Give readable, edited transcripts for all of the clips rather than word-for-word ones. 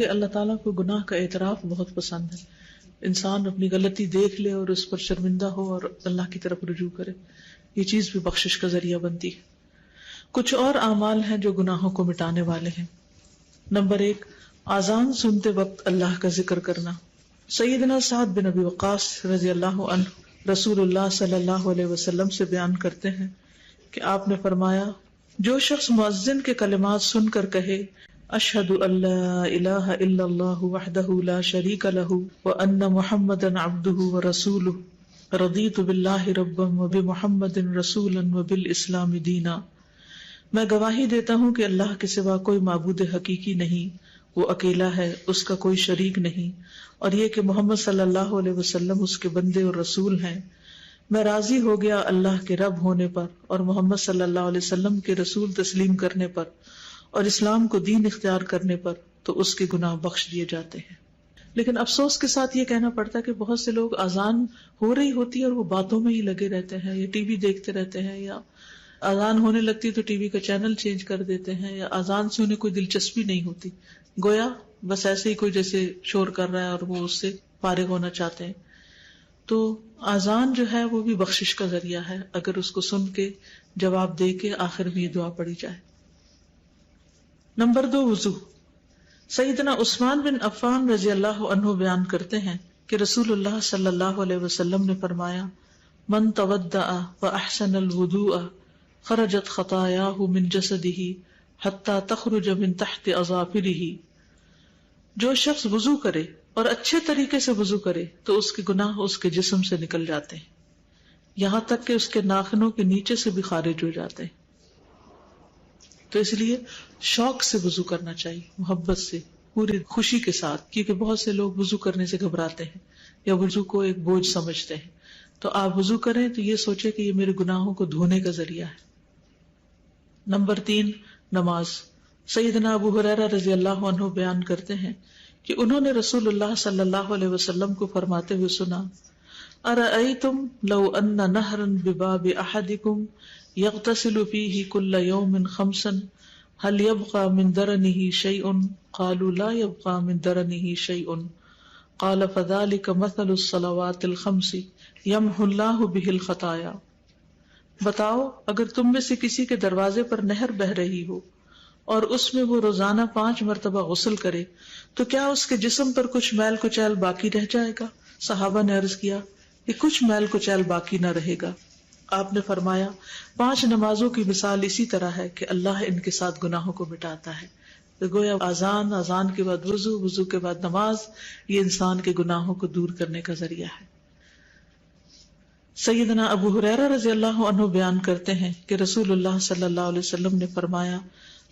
کہ اللہ تعالیٰ کو گناہ کا اعتراف بہت پسند ہے. انسان اپنی غلطی دیکھ لے اور اس پر شرمندہ ہو اور اللہ کی طرف رجوع کرے، یہ چیز بھی بخشش کا ذریعہ بنتی ہے. کچھ اور اعمال ہیں جو گناہوں کو مٹانے والے ہیں. نمبر 1، اذان سنتے وقت اللہ کا ذکر کرنا. سیدنا سعد بن ابی وقاص رضی اللہ عنہ رسول اللہ صلی اللہ علیہ وسلم سے بیان کرتے ہیں کہ آپ نے فرمایا، جو شخص مؤذن کے کلمات سن کر کہے اشہد ان لا الہ الا اللہ وحدہ لا شریک لہ وان محمدا عبدہ ورسولہ رضیت باللہ ربا وبمحمد رسولا وبالاسلام دینا، میں گواہی دیتا ہوں کہ اللہ کے سوا کوئی معبود حقیقی نہیں، وہ اکیلا ہے، اس کا کوئی شریک نہیں، اور یہ کہ محمد صلی اللہ علیہ وسلم اس کے بندے اور رسول ہیں. میں راضی ہو گیا اللہ کے رب ہونے پر اور محمد صلی اللہ علیہ وسلم کے رسول تسلیم کرنے پر اور اسلام کو دین اختیار کرنے پر، تو اس کے گناہ بخش دیے جاتے ہیں. لیکن افسوس کے ساتھ یہ کہنا پڑتا ہے کہ بہت سے لوگ اذان ہو رہی ہوتی ہے اور وہ باتوں میں ہی لگے رہتے ہیں، یا ٹی وی دیکھتے رہتے ہیں، یا اذان ہونے لگتی تو ٹی وی کا چینل چینج کر دیتے ہیں، یا اذان سے انہیں کوئی دلچسپی نہیں ہوتی، گویا بس ایسے ہی کوئی جیسے شور کر رہا ہے اور وہ اس سے فارغ ہونا چاہتے ہیں. تو اذان جو ہے وہ بھی بخشش کا ذریعہ ہے اگر اس کو سن کے جواب دے کے آخر میں یہ دعا پڑھی جائے. نمبر 2، وضو. سیدنا عثمان بن عفان رضی اللہ عنہ بیان کرتے ہیں کہ رسول اللہ صلی اللہ علیہ وسلم نے فرمایا، من تودع واحسن الوضوء خرجت خطاياه من جسده حتى تخرج من تحت اظافره، جو شخص وضو کرے اور اچھے طریقے سے وضو کرے تو اس کے گناہ اس کے جسم سے نکل جاتے ہیں، یہاں تک کہ اس کے ناخنوں کے نیچے سے بھی خارج ہو جاتے ہیں. تو اس لیے شوق سے وضو کرنا چاہیے، محبت سے، پوری خوشی کے ساتھ، کیونکہ بہت سے لوگ وضو کرنے سے گھبراتے ہیں یا وضو کو ایک بوجھ سمجھتے ہیں. تو آپ وضو کریں تو یہ سوچیں کہ یہ میرے گناہوں کو دھونے کا ذریعہ ہے. نمبر 3، نماز. سیدنا ابو ہریرہ رضی اللہ عنہ بیان کرتے ہیں کہ انہوں نے رسول اللہ صلی اللہ علیہ وسلم کو فرماتے ہوئے سنا، ارأیتم لو ان نہرا بباب احدکم یغتسل فیہ کل یوم 5 هل یبقى من درنہ شیء؟ قالوا لا یبقى من درنہ شیء. قال فذلك مثل الصلوات الخمس یمحو اللہ بہ الخطایا. بتاؤ، اگر تم میں سے کسی کے دروازے پر نہر بہ رہی ہو اور اس میں وہ روزانہ 5 مرتبہ غسل کرے تو کیا اس کے جسم پر کچھ میل کچیل باقی رہ جائے گا؟ صحابہ نے عرض کیا کہ کچھ میل کچیل باقی نہ رہے گا. آپ نے فرمایا، 5 نمازوں کی مثال اسی طرح ہے کہ اللہ ان کے ساتھ گناہوں کو مٹاتا ہے. تو گویا اذان کے بعد وضو، وضو کے بعد نماز، یہ انسان کے گناہوں کو دور کرنے کا ذریعہ ہے. سیدنا ابو ہریرہ رضی اللہ عنہ بیان کرتے ہیں کہ رسول اللہ صلی اللہ علیہ وسلم نے فرمایا،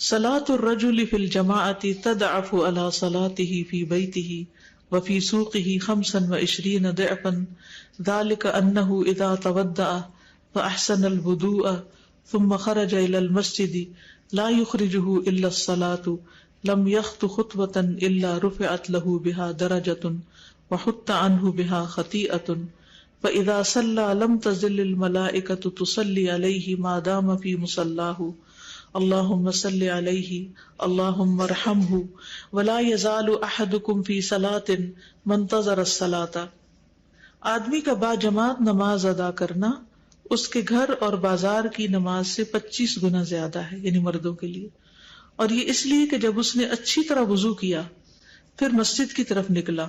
صلاۃ الرجل فی الجماعۃ تضعف علی صلاتہ فی بیتہ وفی سوقہ 25 ضعفا، ذلک انہ اذا تودع فاحسن الوضوء ثم خرج الى المسجد لا يخرجه الا الصلاة لم يخط خطوة الا رفعت له بها درجة وحط عنه بها خطيئة، فإذا صلى لم تزل الملائكة تصلي عليه ما دام في مصلاه، اللهم صل عليه اللهم ارحمه ولا يزال أحدكم في صلاة منتظر الصلاة. آدمی کا با جماعت نماز ادا کرنا اس کے گھر اور بازار کی نماز سے 25 گنا زیادہ ہے، یعنی مردوں کے لیے. اور یہ اس لیے کہ جب اس نے اچھی طرح وضو کیا پھر مسجد کی طرف نکلا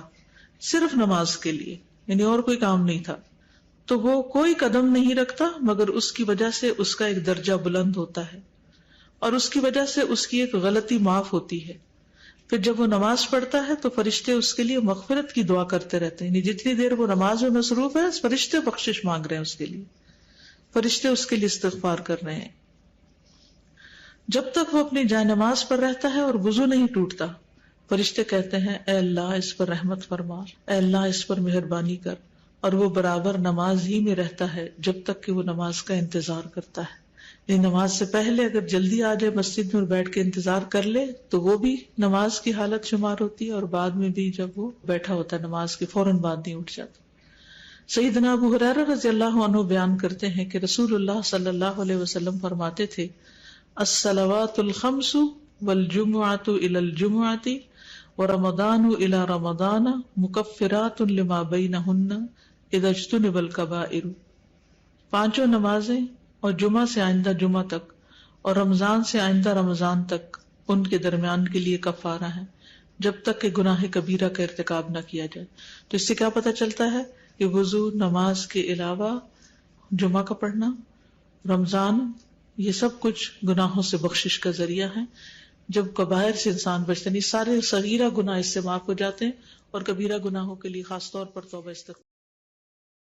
صرف نماز کے لیے، یعنی اور کوئی کام نہیں تھا، تو وہ کوئی قدم نہیں رکھتا مگر اس کی وجہ سے اس کا ایک درجہ بلند ہوتا ہے اور اس کی وجہ سے اس کی ایک غلطی معاف ہوتی ہے. پھر جب وہ نماز پڑھتا ہے تو فرشتے اس کے لیے مغفرت کی دعا کرتے رہتے ہیں، یعنی جتنی دیر وہ نماز میں مصروف ہے فرشتے بخشش مانگ رہے ہیں اس کے لیے، فرشتے اس کے لیے استغفار کر رہے ہیں. جب تک وہ اپنی جائے نماز پر رہتا ہے اور وضو نہیں ٹوٹتا، فرشتے کہتے ہیں اے اللہ اس پر رحمت فرما، اے اللہ اس پر مہربانی کر، اور وہ برابر نماز ہی میں رہتا ہے جب تک کہ وہ نماز کا انتظار کرتا ہے. یعنی نماز سے پہلے اگر جلدی آ جائے مسجد میں اور بیٹھ کے انتظار کر لے تو وہ بھی نماز کی حالت شمار ہوتی ہے، اور بعد میں بھی جب وہ بیٹھا ہوتا ہے نماز کے فوراً بعد نہیں اٹھ جاتا. سیدنا ابو ہریرہ رضی اللہ عنہ بیان کرتے ہیں کہ رسول اللہ صلی اللہ علیہ وسلم فرماتے تھے، الصلوات الخمس والجمعۃ الی الجمعۃ ورمضان الی رمضان مکفرات لما بینہن اذا اجتنب الکبائر. پانچوں نمازیں اور جمعہ سے آئندہ جمعہ تک اور رمضان سے آئندہ رمضان تک ان کے درمیان کے لیے کفارہ ہیں جب تک کہ گناہ کبیرہ کا ارتکاب نہ کیا جائے. تو اس سے کیا پتہ چلتا ہے کہ وضو، نماز کے علاوہ جمعہ کا پڑھنا، رمضان، یہ سب کچھ گناہوں سے بخشش کا ذریعہ ہے. جب کبائر سے انسان بچتا نہیں، سارے صغیرہ گناہ اس سے معاف ہو جاتے ہیں، اور کبیرہ گناہوں کے لیے خاص طور پر توبہ استغفار